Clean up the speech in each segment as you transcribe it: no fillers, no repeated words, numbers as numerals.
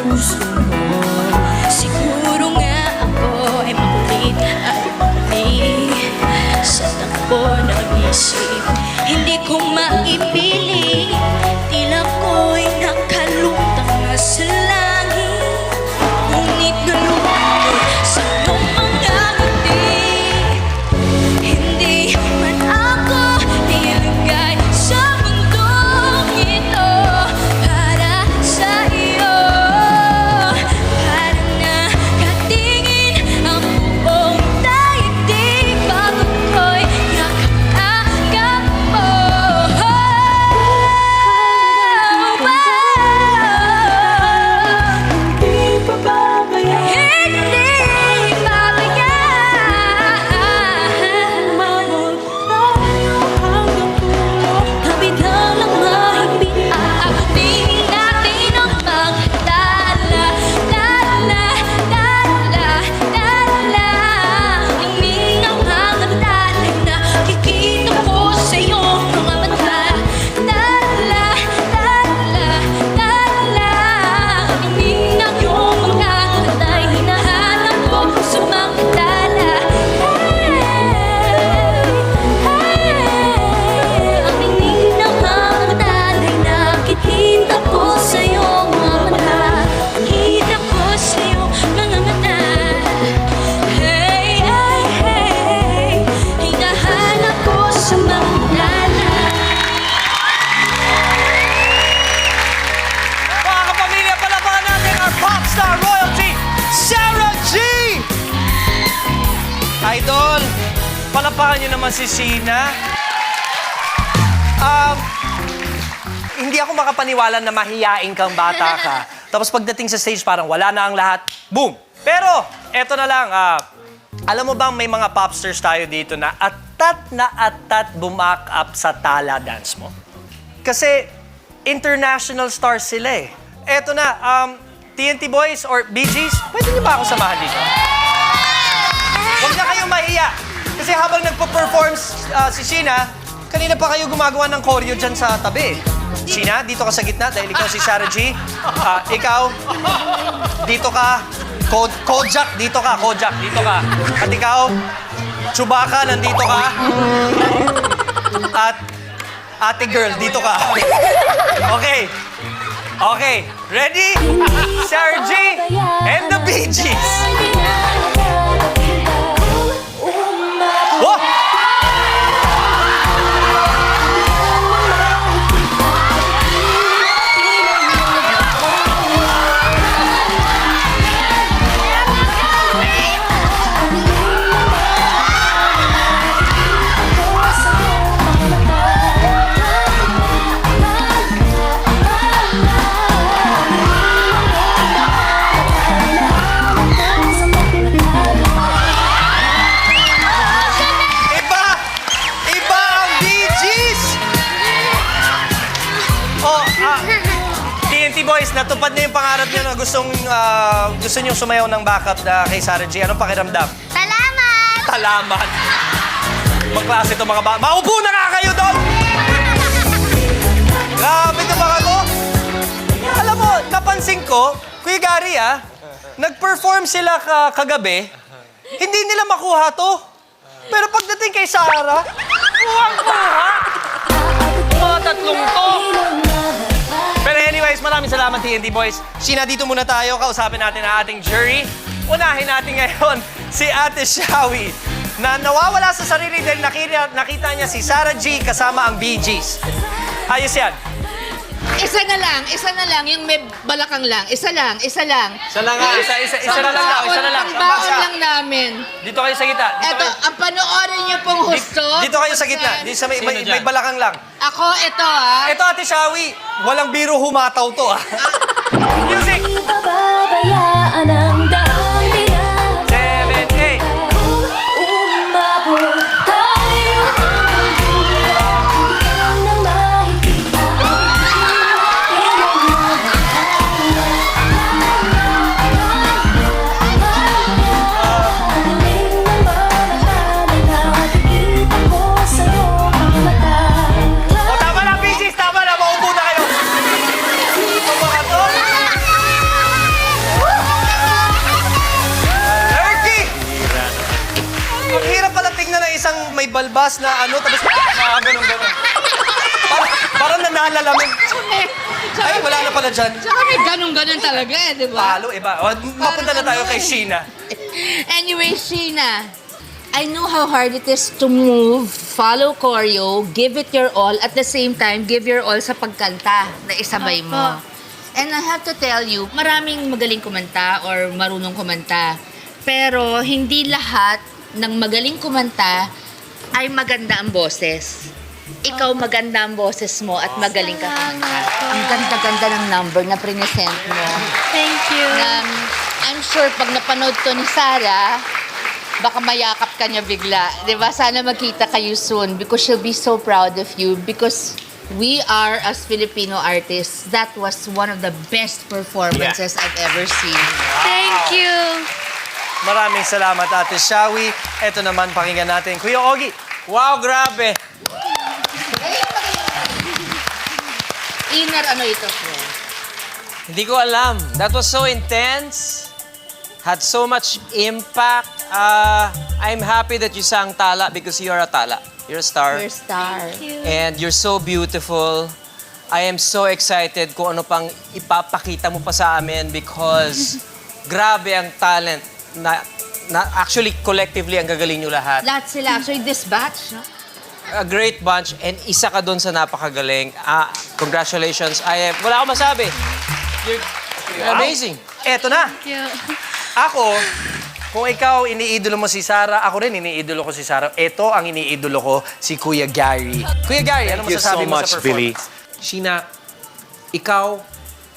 puso mo. Siguro nga ako ay makulit at mali sa takbo ng isip. Hindi ko maipili, tila ko'y nakalutang na sa langit. Ngunit nalulungkot sa iyong mga ngiti. Hindi man ako nilagay sa mundong ito para sa iyo. Para nakatingin ang buong daigdig bago ko'y yakap mo. Hindi pababayaan, hindi pabayaan. Mahal tayo hanggang dulo. Kapitan lang mahigpit aabutin natin ang pagtala. Lala, lala, lala. Tingin ang hangat talay na kikita ko sa iyong mga mata. Lala, lala, lala. Tingin ang iyong mga katay, hinahanap ko sa mga tala. Ang tingin ng mga talay, nakikita ko sa iyong mga mata. Nakikita ko sa iyong mga mata. Hey, hey, hey, hinahanap ko sa mga tala. Mga kapamilya, palapakan natin our pop star royalty, Sarah G! Idol, palapakan niyo naman si Sheena. Hindi ako makapaniwala na mahiyain kang bata ka. Tapos pagdating sa stage, parang wala na ang lahat. Boom! Pero, eto na lang. Alam mo bang may mga popsters tayo dito na atat bumak up sa tala dance mo? Kasi international stars sila eh. Eto na, TNT Boys or Bee Gees, pwede niyo ba ako samahan dito? Huwag na kayong mahiya. Kasi habang nagpo-perform si Sheena, kanina pa kayo gumagawa ng choreo dyan sa tabi. Sheena, dito ka sa gitna dahil ikaw si Sarah G. Ikaw, dito ka. Kojak, dito ka. Kojak, dito ka. At ikaw, Chewbacca, nandito ka. At ate girl, dito ka. Okay. Okay. Ready? Sarah G and the Bee Gees. Oh! TNT Boys, natupad na yung pangarap niyo na gusto niyo sumayaw ng backup kay Sarah G. Anong pakiramdam? Salamat! Salamat! Magklase ito mga bata. Maupo na nga kayo doon! Grabe ito mga to. Alam mo, napansin ko, Kuya Gary nag-perform sila kagabi, hindi nila makuha to. Pero pagdating kay Sarah, kuha! Mga tatlong to. Pero anyways, maraming salamat TNT Boys. Sheena, dito muna tayo. Kausapin natin ang ating jury. Unahin natin ngayon si Ate Shawi na nawawala sa sarili dahil nakita niya si Sarah G kasama ang Bee Gees. Ayos yan. Isa na lang, yung may balakang lang. Isa lang. Isa na lang daw. Ang baon lang namin. Dito kayo sa gitna. Eto, ang panoorin niyo pong husto. Dito kayo sa gitna. Dito sa may balakang lang. Ako, ito Ito, Ate Shawi, walang biro humataw to Music! Pababayaan ang daang 7, 8. umabot tayo ng mahigpit. balbas na ano, tapos ganun. Parang nanalalamin. Ay, wala na pala dyan. Tsaka may ganun-ganun talaga eh, di ba? Palo, iba. O, mapunta na tayo kay Sheena. Anyway, Sheena, I know how hard it is to move, follow choreo, give it your all, at the same time, give your all sa pagkanta na isabay mo. And I have to tell you, maraming magaling kumanta or marunong kumanta. Pero hindi lahat ng magaling kumanta ay maganda ang boses. Ikaw maganda ang boses mo at magaling ka kumanta. Ang ganda-ganda ng number na present mo. Thank you. I'm sure pag napanood to ni Sarah, baka mayakap ka niya bigla. 'Di ba? Sana magkita kayo soon because she'll be so proud of you because we are, as Filipino artists, that was one of the best performances I've ever seen. Thank you. Maraming salamat, Ate Shawi. Ito naman, pakinggan natin. Kuya Ogie. Wow, grabe. Inner ano ito, friend? Hindi ko alam. That was so intense. Had so much impact. I'm happy that you sang Tala because you're a Tala. You're a star. You're a star. And you're so beautiful. I am so excited kung ano pang ipapakita mo pa sa amin because grabe ang talent na actually collectively ang gagaling nyo lahat. Lahat sila. Actually, this batch, no? A great bunch and isa ka doon sa napakagaling. Congratulations. Wala akong masabi. You're amazing. Eto na. Thank you. Ako, kung ikaw iniidolo mo si Sarah, ako rin iniidolo ko si Sarah. Ito ang iniidolo ko, si Kuya Gary. Kuya Gary, ano Thank you masasabi so mo much, sa Billy. performance? Sheena, ikaw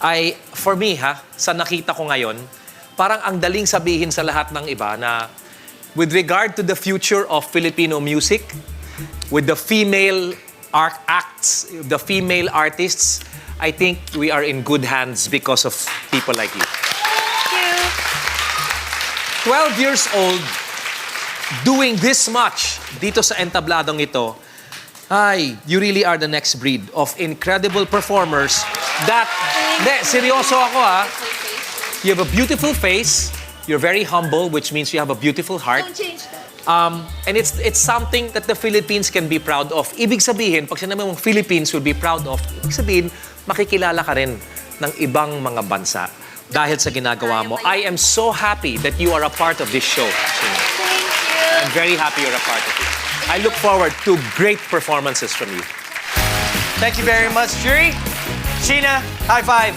ay, for me sa nakita ko ngayon, parang ang daling sabihin sa lahat ng iba na with regard to the future of Filipino music, with the female acts, the female artists, I think we are in good hands because of people like you. Thank you. 12 years old, doing this much dito sa entabladong ito, you really are the next breed of incredible performers that, seryoso ako you have a beautiful face, you're very humble, which means you have a beautiful heart. Don't change that. And it's something that the Philippines can be proud of. Ibig sabihin, pag sinabi mong Philippines will be proud of, ibig sabihin, makikilala ka rin ng ibang mga bansa dahil sa ginagawa mo. I am so happy that you are a part of this show. Sheena. Thank you. I'm very happy you're a part of it. I look forward to great performances from you. Thank you very much, jury. Sheena, high five.